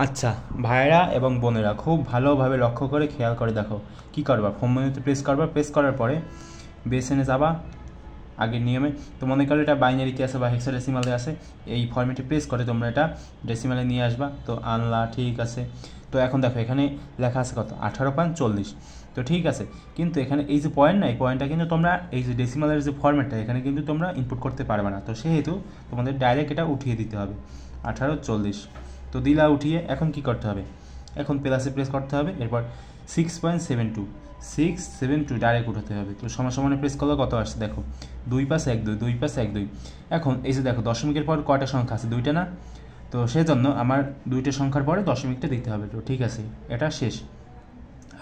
আচ্ছা ভাইরা এবং বোনেরা খুব ভালোভাবে লক্ষ্য করে খেয়াল করে দেখো কি করবা। হোম মেনুতে প্রেস করবা, প্রেস করার পরে বেসেনে যাবা আগের নিয়মে। তো মনে করো এটা বাইনারিতে আছে বা হেক্সাডেসিমালে আছে, এই ফরম্যাটে প্রেস করে তোমরা এটা ডেসিমালে নিয়ে আসবা। তো আনলা, ঠিক আছে। তো এখন দেখো এখানে লেখা আছে কত, 18.40। তো ঠিক আছে, কিন্তু এখানে এই যে পয়েন্ট না, এই পয়েন্টটা কিন্তু তোমরা এই যে ডেসিমালের যে ফরম্যাটটা এখানে কিন্তু তোমরা ইনপুট করতে পারবে না। তো সেহেতু তোমাদের ডাইরেক্ট এটা উঠিয়ে দিতে হবে 18.40। তো দিলা উঠিয়ে এখন কি করতে হবে, এখন প্লাসে প্রেস করতে হবে, এরপর 6.72 ডাইরেক্ট উঠাতে হবে। তো সমানে প্রেস করলে কত আসছে দেখো, 2 5 1 2, 2 5 1 2। এখন এই যে দেখো দশমিকের পর কয়টা সংখ্যা আছে, দুইটা না। তো সেজন্য আমার দুইটা সংখ্যার পরে দশমিকটা দিতে হবে। তো ঠিক আছে, এটা শেষ।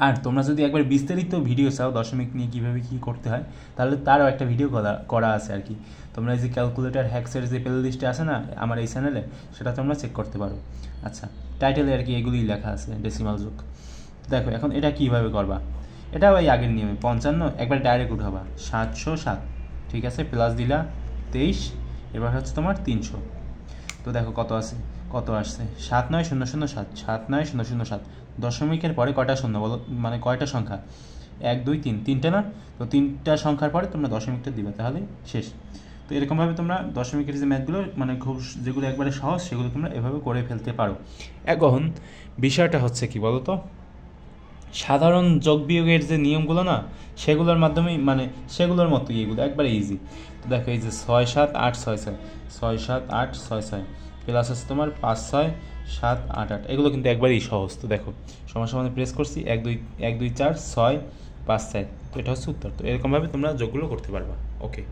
আর তোমরা যদি একবার বিস্তারিত ভিডিও চাও দশমিক নিয়ে কীভাবে কী করতে হয়, তাহলে তারও একটা ভিডিও করা আছে আর কি। তোমরা এই যে ক্যালকুলেটর হ্যাক্সের যে প্লে লিস্টে আছে না আমার এই চ্যানেলে, সেটা তোমরা চেক করতে পারো। আচ্ছা, টাইটেলে আর কি এগুলিই লেখা আছে ডেসিমাল যুগ। দেখো এখন এটা কীভাবে করবা, এটাও এই আগের নিয়মে 55 একবার ডাইরেক্ট উঠাবা 707, ঠিক আছে। প্লাস দিলা 23, এবার হচ্ছে তোমার 300। তো দেখো কত আছে, কত আসছে 79007, 79007। দশমিকের পরে কয়টা শূন্য বলো, মানে কয়টা সংখ্যা, 1 2 3, তিনটে না। তো তিনটা সংখ্যার পরে তোমরা দশমিকটা দিবে, তাহলে শেষ। তো এরকমভাবে তোমরা দশমিকের যে ম্যাথগুলো মানে খুব যেগুলো একবারে সহজ সেগুলো তোমরা এভাবে করে ফেলতে পারো। এখন বিষয়টা হচ্ছে কি বলো তো, সাধারণ যোগ বিয়োগের যে নিয়মগুলো না সেগুলোর মাধ্যমেই মানে সেগুলোর মতোই এগুলো একবারে ইজি। তো দেখো এই যে 6 7 8 6 6, 6 7 8 6 6, প্লাস আছে তোমার 5 6 7 8 8, এগুলো কিন্তু একবারেই সহজ। তো দেখো সমানে প্রেস করছি 1 2 1 2 4 6 5 6। তো এটা হচ্ছে উত্তর। তো এরকমভাবে তোমরা যোগগুলো করতে পারবা। ওকে।